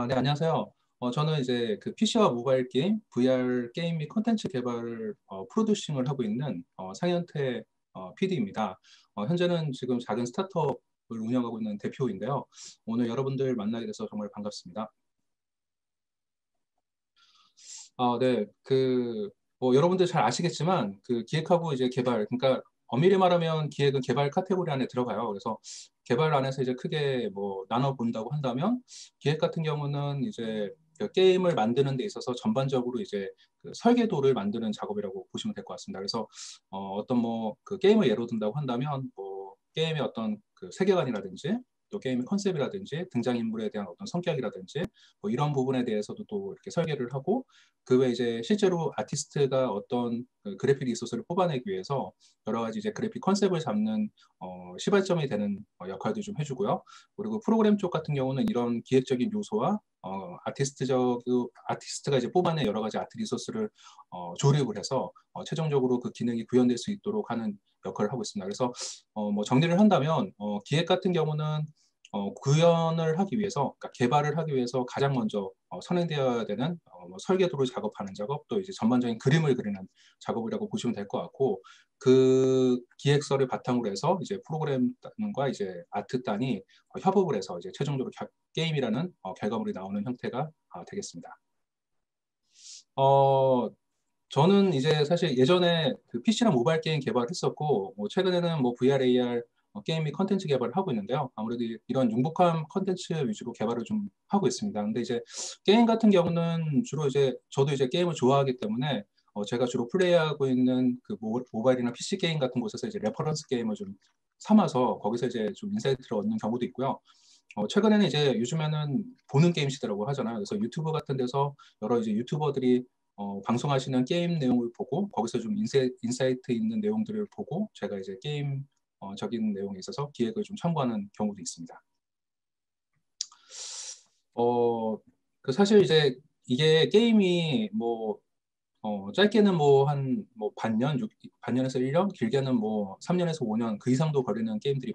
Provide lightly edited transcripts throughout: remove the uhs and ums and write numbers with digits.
네, 안녕하세요. 저는 이제 그 PC와 모바일 게임, VR 게임 및 콘텐츠 개발을 프로듀싱을 하고 있는 상현태 PD입니다. 현재는 지금 작은 스타트업을 운영하고 있는 대표인데요. 오늘 여러분들 만나게 돼서 정말 반갑습니다. 네, 여러분들 잘 아시겠지만 그 기획하고 이제 개발, 그러니까 엄밀히 말하면 기획은 개발 카테고리 안에 들어가요. 그래서 개발 안에서 이제 크게 뭐 나눠 본다고 한다면 기획 같은 경우는 이제 그 게임을 만드는 데 있어서 전반적으로 이제 그 설계도를 만드는 작업이라고 보시면 될 것 같습니다. 그래서 어떤 뭐 그 게임을 예로 든다고 한다면 뭐 게임의 어떤 그 세계관이라든지 또 게임의 컨셉이라든지 등장인물에 대한 어떤 성격이라든지 뭐 이런 부분에 대해서도 또 이렇게 설계를 하고 그 외에 이제 실제로 아티스트가 어떤 그 그래픽 리소스를 뽑아내기 위해서 여러 가지 이제 그래픽 컨셉을 잡는 시발점이 되는 역할도 좀 해주고요. 그리고 프로그램 쪽 같은 경우는 이런 기획적인 요소와 아티스트가 이제 뽑아낸 여러 가지 아트 리소스를 조립을 해서 최종적으로 그 기능이 구현될 수 있도록 하는 역할을 하고 있습니다. 그래서 뭐 정리를 한다면 기획 같은 경우는 구현을 하기 위해서, 그러니까 개발을 하기 위해서 가장 먼저 선행되어야 되는 뭐 설계도를 작업하는 작업, 또 이제 전반적인 그림을 그리는 작업이라고 보시면 될 것 같고, 그 기획서를 바탕으로 해서 이제 프로그램과 이제 아트단이 협업을 해서 이제 최종적으로 게임이라는 결과물이 나오는 형태가 되겠습니다. 어, 저는 이제 사실 예전에 그 PC랑 모바일 게임 개발을 했었고, 뭐 최근에는 뭐 VR, AR 게임 및 컨텐츠 개발을 하고 있는데요. 아무래도 이런 융복합 컨텐츠 위주로 개발을 좀 하고 있습니다. 근데 이제 게임 같은 경우는 주로 이제 저도 이제 게임을 좋아하기 때문에 제가 주로 플레이하고 있는 그 모바일이나 PC 게임 같은 곳에서 이제 레퍼런스 게임을 좀 삼아서 거기서 이제 좀 인사이트를 얻는 경우도 있고요. 최근에는 이제 요즘에는 보는 게임 시대라고 하잖아요. 그래서 유튜브 같은 데서 여러 이제 유튜버들이 방송하시는 게임 내용을 보고 거기서 좀 인사이트 있는 내용들을 보고 제가 이제 게임 적인 내용에 있어서 기획을 좀 참고하는 경우도 있습니다. 어, 그 사실 이제 이게 게임이 뭐 짧게는 뭐 한 뭐 반년에서 1년, 길게는 뭐 3년에서 5년 그 이상도 걸리는 게임들이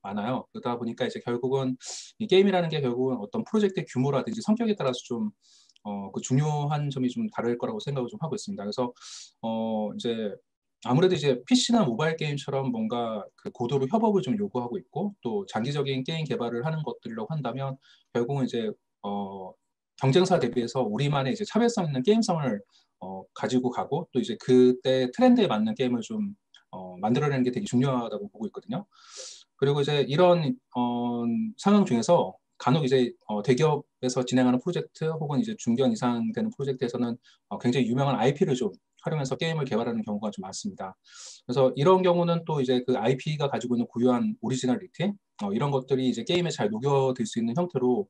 많아요. 그러다 보니까 이제 결국은 이 게임이라는 게 결국은 어떤 프로젝트의 규모라든지 성격에 따라서 좀 그 중요한 점이 좀 다를 거라고 생각을 좀 하고 있습니다. 그래서 이제 아무래도 이제 PC나 모바일 게임처럼 뭔가 그 고도로 협업을 좀 요구하고 있고 또 장기적인 게임 개발을 하는 것들이라고 한다면 결국은 이제 경쟁사 대비해서 우리만의 이제 차별성 있는 게임성을 가지고 가고 또 이제 그때 트렌드에 맞는 게임을 좀 만들어내는 게 되게 중요하다고 보고 있거든요. 그리고 이제 이런 상황 중에서 간혹 이제 대기업에서 진행하는 프로젝트 혹은 이제 중견 이상 되는 프로젝트에서는 굉장히 유명한 IP를 좀 활용해서 게임을 개발하는 경우가 좀 많습니다. 그래서 이런 경우는 또 이제 그 IP가 가지고 있는 고유한 오리지널리티 이런 것들이 이제 게임에 잘 녹여들 수 있는 형태로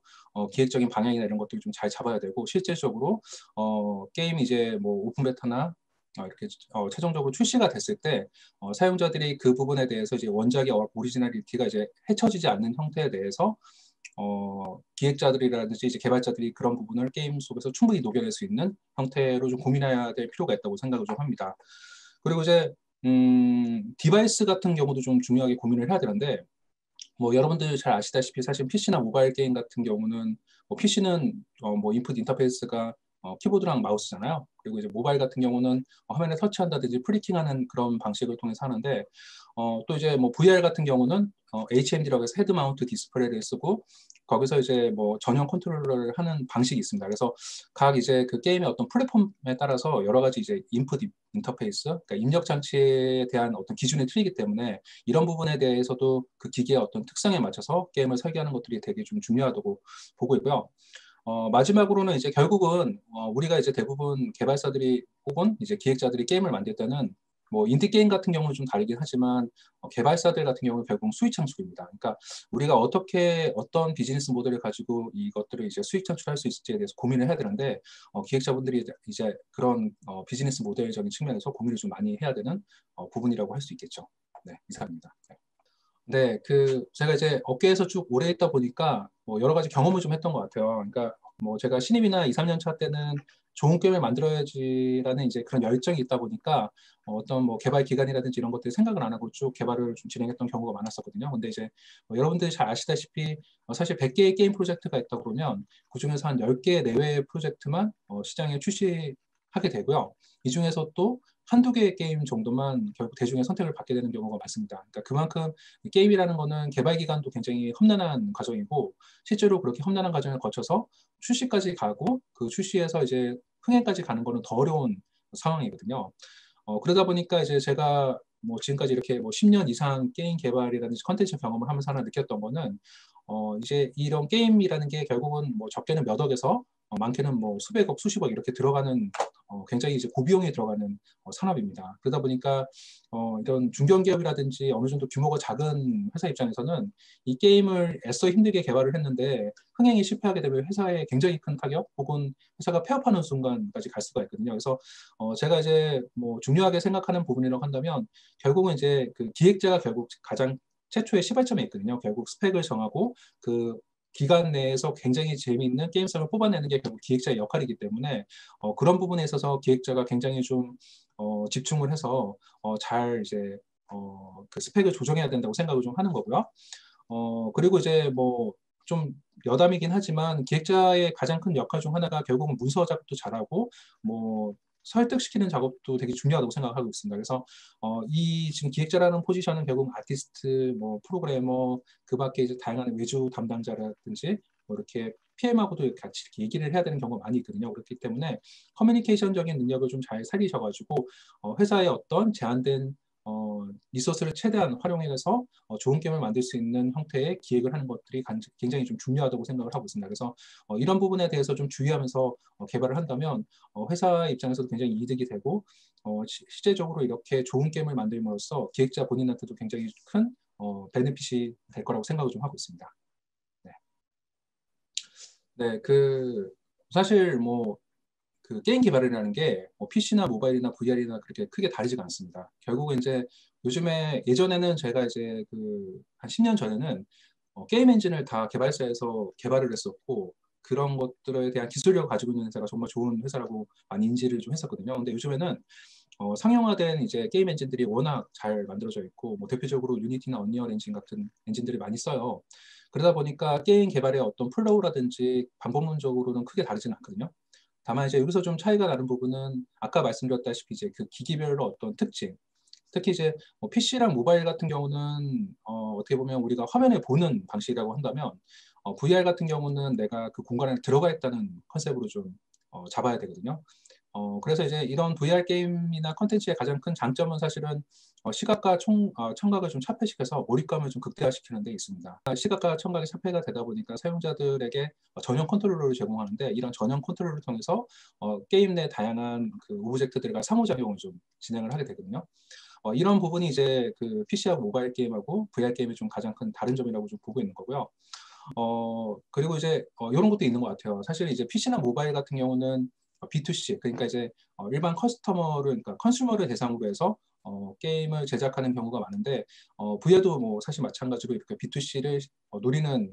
기획적인 방향이나 이런 것들을 좀 잘 잡아야 되고 실질적으로 게임이 이제 뭐 오픈 베타나 이렇게 최종적으로 출시가 됐을 때 사용자들이 그 부분에 대해서 이제 원작의 오리지널리티가 이제 해쳐지지 않는 형태에 대해서 기획자들이라든지 이제 개발자들이 그런 부분을 게임 속에서 충분히 녹여낼 수 있는 형태로 좀 고민해야 될 필요가 있다고 생각을 좀 합니다. 그리고 이제 디바이스 같은 경우도 좀 중요하게 고민을 해야 되는데 뭐 여러분들 잘 아시다시피 사실 PC나 모바일 게임 같은 경우는 뭐 PC는 뭐 인풋 인터페이스가 키보드랑 마우스잖아요. 그리고 이제 모바일 같은 경우는 화면에 터치한다든지 프리킹하는 그런 방식을 통해서 하는데 또 이제 뭐 VR 같은 경우는 HMD라고 해서 헤드 마운트 디스플레이를 쓰고 거기서 이제 뭐 전용 컨트롤러를 하는 방식이 있습니다. 그래서 각 이제 그 게임의 어떤 플랫폼에 따라서 여러 가지 이제 인풋 인터페이스, 그러니까 입력 장치에 대한 어떤 기준이 틀리기 때문에 이런 부분에 대해서도 그 기기의 어떤 특성에 맞춰서 게임을 설계하는 것들이 되게 좀 중요하다고 보고 있고요. 마지막으로는 이제 결국은 우리가 이제 대부분 개발사들이 혹은 이제 기획자들이 게임을 만들 때는 뭐 인디 게임 같은 경우는 좀 다르긴 하지만 개발사들 같은 경우는 결국 수익 창출입니다. 그러니까 우리가 어떻게 어떤 비즈니스 모델을 가지고 이것들을 이제 수익 창출할 수 있을지에 대해서 고민을 해야 되는데 기획자분들이 이제 그런 비즈니스 모델적인 측면에서 고민을 좀 많이 해야 되는 부분이라고 할 수 있겠죠. 네, 이상입니다. 네. 네, 그 제가 이제 업계에서 쭉 오래 있다 보니까 뭐 여러 가지 경험을 좀 했던 것 같아요. 그러니까 뭐 제가 신입이나 2, 3년 차 때는 좋은 게임을 만들어야지라는 이제 그런 열정이 있다 보니까 어떤 뭐 개발 기간이라든지 이런 것들 생각을 안 하고 쭉 개발을 좀 진행했던 경우가 많았었거든요. 근데 이제 여러분들이 잘 아시다시피 사실 100개의 게임 프로젝트가 있다 그러면 그중에서 한 10개 내외의 프로젝트만 시장에 출시하게 되고요. 이 중에서 또 한두 개의 게임 정도만 결국 대중의 선택을 받게 되는 경우가 많습니다. 그러니까 그만큼 게임이라는 거는 개발 기간도 굉장히 험난한 과정이고 실제로 그렇게 험난한 과정을 거쳐서 출시까지 가고 그 출시에서 이제 흥행까지 가는 거는 더 어려운 상황이거든요. 그러다 보니까 이제 제가 뭐 지금까지 이렇게 뭐 10년 이상 게임 개발이라든지 컨텐츠 경험을 하면서 하나 느꼈던 거는 이제 이런 게임이라는 게 결국은 뭐 적게는 몇 억에서 많게는 뭐 수백억, 수십억 이렇게 들어가는 굉장히 이제 고비용이 들어가는 산업입니다. 그러다 보니까 이런 중견기업이라든지 어느 정도 규모가 작은 회사 입장에서는 이 게임을 애써 힘들게 개발을 했는데 흥행이 실패하게 되면 회사에 굉장히 큰 타격 혹은 회사가 폐업하는 순간까지 갈 수가 있거든요. 그래서 제가 이제 뭐 중요하게 생각하는 부분이라고 한다면 결국은 이제 그 기획자가 결국 가장 최초의 시발점에 있거든요. 결국 스펙을 정하고 그 기간 내에서 굉장히 재미있는 게임성을 뽑아내는 게 결국 기획자의 역할이기 때문에 그런 부분에 있어서 기획자가 굉장히 좀 집중을 해서 잘 이제 그 스펙을 조정해야 된다고 생각을 좀 하는 거고요. 그리고 이제 뭐 좀 여담이긴 하지만 기획자의 가장 큰 역할 중 하나가 결국은 문서 작업도 잘하고 뭐 설득시키는 작업도 되게 중요하다고 생각하고 있습니다. 그래서 이 지금 기획자라는 포지션은 결국 아티스트, 뭐 프로그래머, 그 밖에 이제 다양한 외주 담당자라든지 뭐 이렇게 PM하고도 같이 이렇게 얘기를 해야 되는 경우가 많이 있거든요. 그렇기 때문에 커뮤니케이션적인 능력을 좀 잘 살리셔가지고 회사의 어떤 제한된 리소스를 최대한 활용해서 좋은 게임을 만들 수 있는 형태의 기획을 하는 것들이 굉장히 좀 중요하다고 생각을 하고 있습니다. 그래서 이런 부분에 대해서 좀 주의하면서 개발을 한다면 회사 입장에서도 굉장히 이득이 되고 실제적으로 이렇게 좋은 게임을 만들므로써 기획자 본인한테도 굉장히 큰 베네핏이 될 거라고 생각을 좀 하고 있습니다. 네, 네, 그 사실 뭐 그 게임 개발이라는 게뭐 PC나 모바일이나 VR이나 그렇게 크게 다르지가 않습니다. 결국은 이제 요즘에 예전에는 제가 이제 그 한 10년 전에는 게임 엔진을 다 개발사에서 개발을 했었고 그런 것들에 대한 기술력을 가지고 있는 회사가 정말 좋은 회사라고 많이 인지를 좀 했었거든요. 근데 요즘에는 상용화된 이제 게임 엔진들이 워낙 잘 만들어져 있고 뭐 대표적으로 유니티나 언리얼 엔진 같은 엔진들이 많이 써요. 그러다 보니까 게임 개발의 어떤 플로우라든지 방법론적으로는 크게 다르지는 않거든요. 다만 이제 여기서 좀 차이가 나는 부분은 아까 말씀드렸다시피 이제 그 기기별로 어떤 특징, 특히 이제 뭐 PC랑 모바일 같은 경우는 떻게 보면 우리가 화면을 보는 방식이라고 한다면 VR 같은 경우는 내가 그 공간에 들어가 있다는 컨셉으로 좀 잡아야 되거든요. 그래서 이제 이런 VR 게임이나 컨텐츠의 가장 큰 장점은 사실은 시각과 청각을 좀 차폐시켜서 몰입감을 좀 극대화시키는 데 있습니다. 시각과 청각이 차폐가 되다 보니까 사용자들에게 전용 컨트롤러를 제공하는데 이런 전용 컨트롤러를 통해서 게임 내 다양한 그 오브젝트들과 상호작용을 좀 진행을 하게 되거든요. 이런 부분이 이제 그 PC하고 모바일 게임하고 VR 게임의 좀 가장 큰 다른 점이라고 좀 보고 있는 거고요. 그리고 이제 이런 것도 있는 것 같아요. 사실 이제 PC나 모바일 같은 경우는 B2C, 그러니까 이제 일반 커스터머를, 그러니까 컨슈머를 대상으로 해서 게임을 제작하는 경우가 많은데 VR도 뭐 사실 마찬가지로 이렇게 B2C를 노리는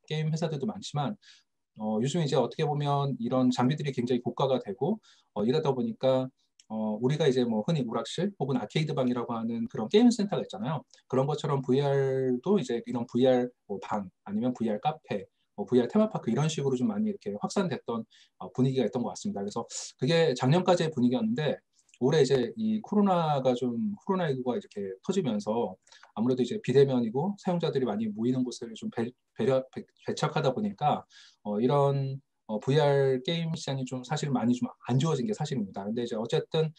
게임 회사들도 많지만 요즘 이제 어떻게 보면 이런 장비들이 굉장히 고가가 되고 이러다 보니까 우리가 이제 뭐 흔히 오락실 혹은 아케이드 방이라고 하는 그런 게임 센터가 있잖아요. 그런 것처럼 VR도 이제 이런 VR 뭐방 아니면 VR 카페, VR 테마파크 이런 식으로 좀 많이 이렇게 확산됐던 분위기가 있던 것 같습니다. 그래서 그게 작년까지의 분위기였는데 올해 이제 이 코로나19가 이렇게 터지면서 아무래도 이제 비대면이고 사용자들이 많이 모이는 곳을 좀 배척하다 보니까 이런 VR 게임 시장이 좀 사실 많이 좀 안 좋아진 게 사실입니다. 근데 이제 어쨌든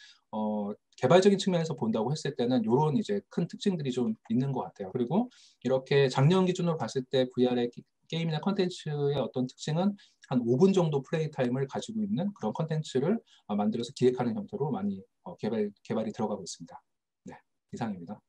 개발적인 측면에서 본다고 했을 때는 이런 이제 큰 특징들이 좀 있는 것 같아요. 그리고 이렇게 작년 기준으로 봤을 때 VR의 게임이나 컨텐츠의 어떤 특징은 한 5분 정도 플레이 타임을 가지고 있는 그런 컨텐츠를 만들어서 기획하는 형태로 많이 개발이 들어가고 있습니다. 네, 이상입니다.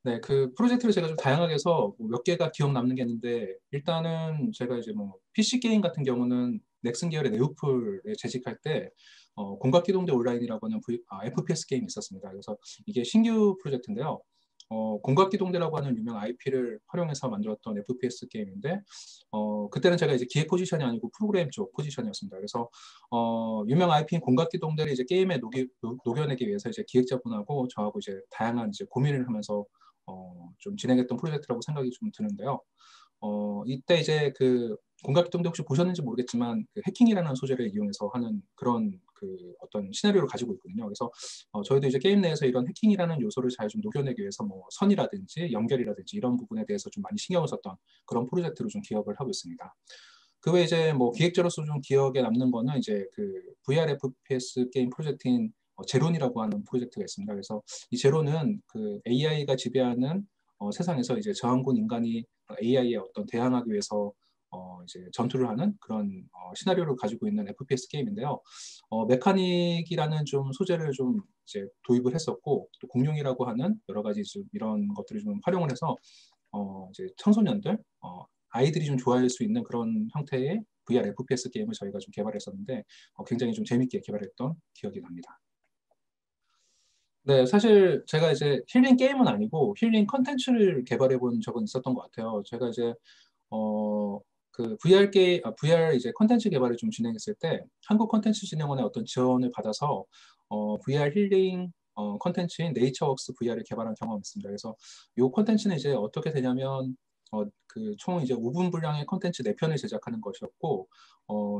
네, 그 프로젝트를 제가 좀 다양하게 해서 뭐몇 개가 기억 남는 게 있는데 일단은 제가 이제 뭐 PC 게임 같은 경우는 넥슨 계열의 네오플에 재직할 때 공각기동대 온라인이라고 하는 FPS 게임이 있었습니다. 그래서 이게 신규 프로젝트인데요. 공각기동대라고 하는 유명 IP를 활용해서 만들었던 FPS 게임인데 그때는 제가 이제 기획 포지션이 아니고 프로그램 쪽 포지션이었습니다. 그래서 유명 IP인 공각기동대를 이제 게임에 녹여내기 위해서 이제 기획자분하고 저하고 이제 다양한 이제 고민을 하면서 좀 진행했던 프로젝트라고 생각이 좀 드는데요. 이때 이제 그 공각기동대 혹시 보셨는지 모르겠지만 그 해킹이라는 소재를 이용해서 하는 그런 그 어떤 시나리오를 가지고 있거든요. 그래서 저희도 이제 게임 내에서 이런 해킹이라는 요소를 잘 좀 녹여내기 위해서 뭐 선이라든지 연결이라든지 이런 부분에 대해서 좀 많이 신경을 썼던 그런 프로젝트로 좀 기억을 하고 있습니다. 그 외에 이제 뭐 기획자로서 좀 기억에 남는 거는 이제 그 VR FPS 게임 프로젝트인 제론이라고 하는 프로젝트가 있습니다. 그래서 이 제론은 그 AI가 지배하는 세상에서 이제 저항군 인간이 AI에 어떤 대항하기 위해서 이제 전투를 하는 그런 시나리오를 가지고 있는 FPS 게임인데요. 메카닉이라는 좀 소재를 좀 이제 도입을 했었고 또 공룡이라고 하는 여러 가지 좀 이런 것들을 좀 활용을 해서 이제 청소년들 아이들이 좀 좋아할 수 있는 그런 형태의 VR FPS 게임을 저희가 좀 개발했었는데 굉장히 좀 재밌게 개발했던 기억이 납니다. 네, 사실 제가 이제 힐링 게임은 아니고 힐링 컨텐츠를 개발해 본 적은 있었던 것 같아요. 제가 이제 그 VR 이제 컨텐츠 개발을 좀 진행했을 때 한국 컨텐츠 진흥원의 어떤 지원을 받아서 VR 힐링 컨텐츠인 네이처웍스 VR을 개발한 경험이 있습니다. 그래서 이 컨텐츠는 이제 어떻게 되냐면 그 총 이제 5분 분량의 컨텐츠 4편을 제작하는 것이었고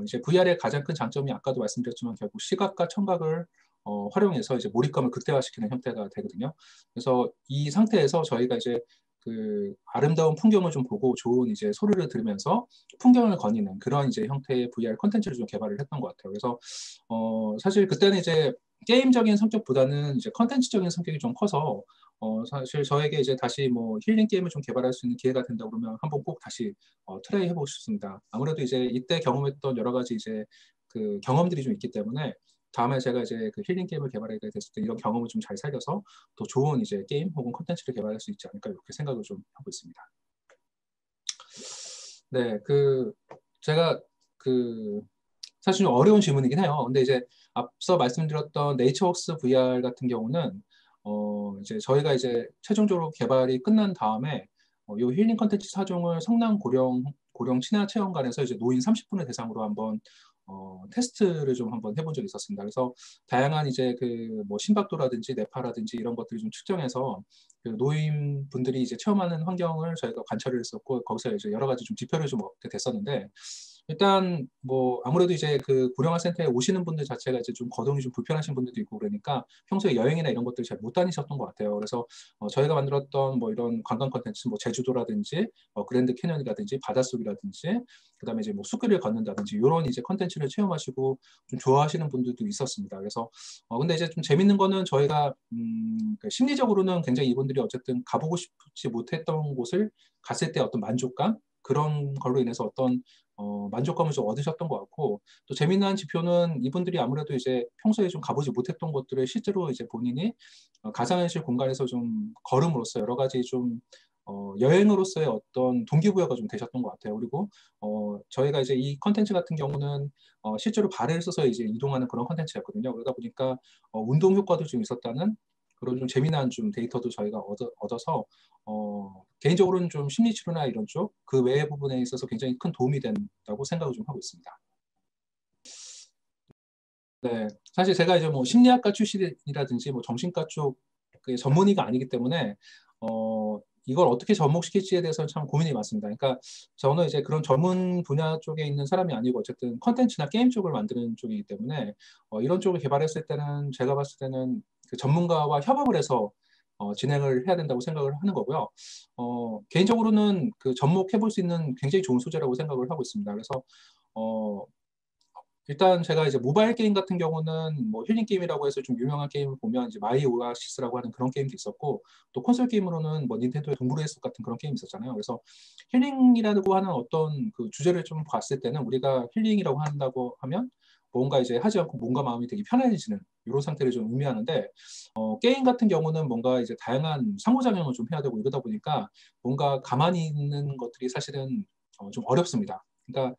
이제 VR의 가장 큰 장점이 아까도 말씀드렸지만 결국 시각과 청각을 활용해서 이제 몰입감을 극대화시키는 형태가 되거든요. 그래서 이 상태에서 저희가 이제 그 아름다운 풍경을 좀 보고 좋은 이제 소리를 들으면서 풍경을 거니는 그런 이제 형태의 VR 콘텐츠를 좀 개발을 했던 것 같아요. 그래서 사실 그때는 이제 게임적인 성격보다는 이제 컨텐츠적인 성격이 좀 커서 사실 저에게 이제 다시 뭐 힐링 게임을 좀 개발할 수 있는 기회가 된다 그러면 한번 꼭 다시 트라이 해보고 싶습니다. 아무래도 이제 이때 경험했던 여러 가지 이제 그 경험들이 좀 있기 때문에 다음에 제가 이제 그 힐링 게임을 개발하게 됐을 때 이런 경험을 좀 잘 살려서 더 좋은 이제 게임 혹은 콘텐츠를 개발할 수 있지 않을까 이렇게 생각을 좀 하고 있습니다. 네, 그 제가 그 사실 좀 어려운 질문이긴 해요. 근데 이제 앞서 말씀드렸던 네이처웍스 VR 같은 경우는 이제 저희가 이제 최종적으로 개발이 끝난 다음에 이 힐링 컨텐츠 사종을 성남 고령 친화 체험관에서 이제 노인 30분을 대상으로 한번 테스트를 좀 한번 해본 적이 있었습니다. 그래서 다양한 이제 그 뭐 심박도라든지 뇌파라든지 이런 것들을 좀 측정해서 그 노인분들이 이제 체험하는 환경을 저희가 관찰을 했었고 거기서 이제 여러 가지 좀 지표를 좀 얻게 됐었는데 일단 뭐 아무래도 이제 그 고령화센터에 오시는 분들 자체가 이제 좀 거동이 좀 불편하신 분들도 있고 그러니까 평소에 여행이나 이런 것들 잘 못 다니셨던 것 같아요. 그래서 저희가 만들었던 뭐 이런 관광 컨텐츠, 뭐 제주도라든지 그랜드 캐년이라든지 바닷속이라든지 그다음에 이제 뭐 숲길을 걷는다든지 이런 이제 컨텐츠를 체험하시고 좀 좋아하시는 분들도 있었습니다. 그래서 근데 이제 좀 재밌는 거는 저희가 그 심리적으로는 굉장히 이분들이 어쨌든 가보고 싶지 못했던 곳을 갔을 때 어떤 만족감 그런 걸로 인해서 어떤 만족감을 좀 얻으셨던 것 같고 또 재미난 지표는 이분들이 아무래도 이제 평소에 좀 가보지 못했던 것들을 실제로 이제 본인이 가상현실 공간에서 좀 걸음으로써 여러 가지 좀 여행으로서의 어떤 동기부여가 좀 되셨던 것 같아요. 그리고 저희가 이제 이 컨텐츠 같은 경우는 실제로 발을 써서 이제 이동하는 그런 컨텐츠였거든요. 그러다 보니까 운동 효과도 좀 있었다는 그런 좀 재미난 좀 데이터도 저희가 얻어서 개인적으로는 좀 심리치료나 이런 쪽 그 외의 부분에 있어서 굉장히 큰 도움이 된다고 생각을 좀 하고 있습니다. 네, 사실 제가 이제 뭐 심리학과 출신이라든지 뭐 정신과 쪽그 전문의가 아니기 때문에 이걸 어떻게 접목시킬지에 대해서는 참 고민이 많습니다. 그러니까 저는 이제 그런 전문 분야 쪽에 있는 사람이 아니고 어쨌든 컨텐츠나 게임 쪽을 만드는 쪽이기 때문에 이런 쪽을 개발했을 때는 제가 봤을 때는 그 전문가와 협업을 해서 진행을 해야 된다고 생각을 하는 거고요. 개인적으로는 그 접목해 볼 수 있는 굉장히 좋은 소재라고 생각을 하고 있습니다. 그래서 어, 일단 제가 이제 모바일 게임 같은 경우는 뭐 힐링 게임이라고 해서 좀 유명한 게임을 보면 이제 마이 오아시스라고 하는 그런 게임도 있었고 또 콘솔 게임으로는 뭐 닌텐도의 동부의 숲 같은 그런 게임이 있었잖아요. 그래서 힐링이라고 하는 어떤 그 주제를 좀 봤을 때는 우리가 힐링이라고 한다고 하면 뭔가 이제 하지 않고 몸과 마음이 되게 편안해지는 이런 상태를 좀 의미하는데 게임 같은 경우는 뭔가 이제 다양한 상호작용을 좀 해야 되고 이러다 보니까 뭔가 가만히 있는 것들이 사실은 좀 어렵습니다. 그러니까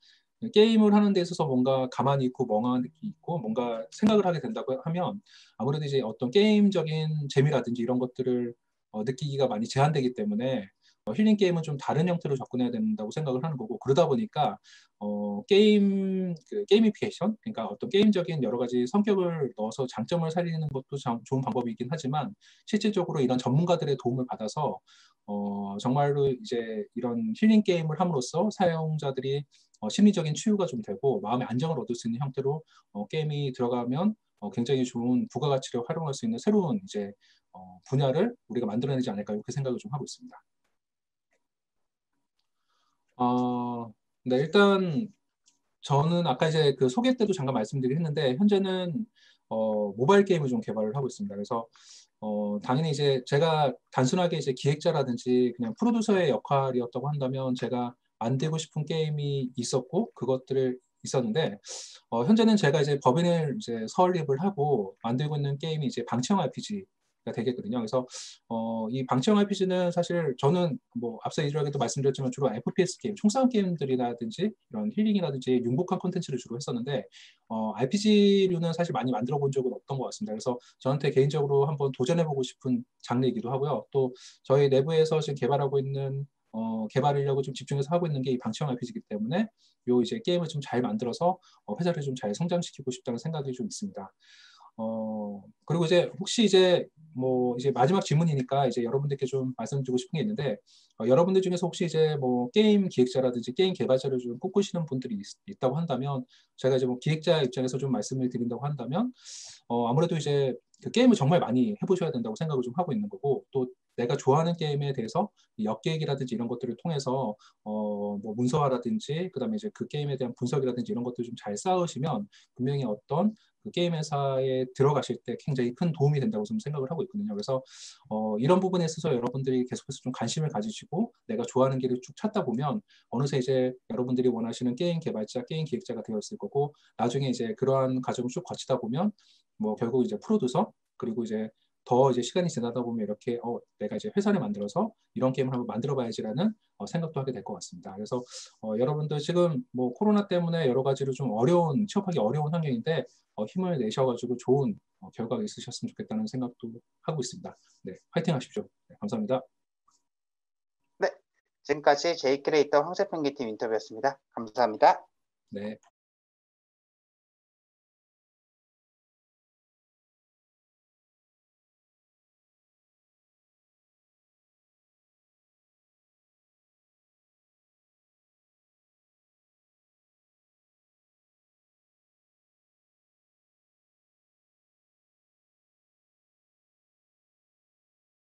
게임을 하는 데 있어서 뭔가 가만히 있고 멍하니 있고 뭔가 생각을 하게 된다고 하면 아무래도 이제 어떤 게임적인 재미라든지 이런 것들을 느끼기가 많이 제한되기 때문에 힐링 게임은 좀 다른 형태로 접근해야 된다고 생각을 하는 거고 그러다 보니까 게이미피케이션 그러니까 어떤 게임적인 여러 가지 성격을 넣어서 장점을 살리는 것도 참 좋은 방법이긴 하지만 실질적으로 이런 전문가들의 도움을 받아서 정말로 이제 이런 힐링 게임을 함으로써 사용자들이 심리적인 치유가 좀 되고 마음의 안정을 얻을 수 있는 형태로 게임이 들어가면 굉장히 좋은 부가가치를 활용할 수 있는 새로운 이제 분야를 우리가 만들어내지 않을까 이렇게 생각을 좀 하고 있습니다. 네, 일단 저는 아까 이제 그 소개 때도 잠깐 말씀드리긴 했는데 현재는 모바일 게임을 좀 개발을 하고 있습니다. 그래서 당연히 이제 제가 단순하게 이제 기획자라든지 그냥 프로듀서의 역할이었다고 한다면 제가 만들고 싶은 게임이 있었고 그것들을 있었는데 현재는 제가 이제 법인을 이제 설립을 하고 만들고 있는 게임이 이제 방치형 RPG가 되겠거든요. 그래서 이 방치형 RPG는 사실 저는 뭐 앞서 이전에도 말씀드렸지만 주로 FPS 게임, 총싸움 게임들이라든지 이런 힐링이라든지 융복한 콘텐츠를 주로 했었는데 RPG류는 사실 많이 만들어 본 적은 없던 것 같습니다. 그래서 저한테 개인적으로 한번 도전해보고 싶은 장르이기도 하고요. 또 저희 내부에서 지금 개발하고 있는 개발 인력을 좀 집중해서 하고 있는 게 이 방치형 RPG이기 때문에 요 이제 게임을 좀 잘 만들어서 회사를 좀 잘 성장시키고 싶다는 생각이 좀 있습니다. 그리고 이제 혹시 이제 뭐 이제 마지막 질문이니까 이제 여러분들께 좀 말씀드리고 싶은 게 있는데 여러분들 중에서 혹시 이제 뭐 게임 기획자라든지 게임 개발자를 좀 꿈꾸시는 분들이 있다고 한다면 제가 이제 뭐 기획자 입장에서 좀 말씀을 드린다고 한다면 아무래도 이제 그 게임을 정말 많이 해보셔야 된다고 생각을 좀 하고 있는 거고 또 내가 좋아하는 게임에 대해서 역계획이라든지 이런 것들을 통해서 뭐 문서화라든지 그다음에 이제 그 게임에 대한 분석이라든지 이런 것들 좀 잘 쌓으시면 분명히 어떤 그 게임 회사에 들어가실 때 굉장히 큰 도움이 된다고 좀 생각을 하고 있거든요. 그래서 이런 부분에 있어서 여러분들이 계속해서 좀 관심을 가지시고 내가 좋아하는 길을 쭉 찾다 보면 어느새 이제 여러분들이 원하시는 게임 개발자, 게임 기획자가 되었을 거고 나중에 이제 그러한 과정을 쭉 거치다 보면 뭐 결국 이제 프로듀서 그리고 이제 더 이제 시간이 지나다 보면 이렇게 내가 이제 회사를 만들어서 이런 게임을 한번 만들어봐야지라는 생각도 하게 될 것 같습니다. 그래서 여러분들 지금 뭐 코로나 때문에 여러 가지로 좀 취업하기 어려운 환경인데 힘을 내셔가지고 좋은 결과가 있으셨으면 좋겠다는 생각도 하고 있습니다. 네, 파이팅 하십시오. 네, 감사합니다. 네, 지금까지 제이크레이터 황세평기팀 인터뷰였습니다. 감사합니다. 네.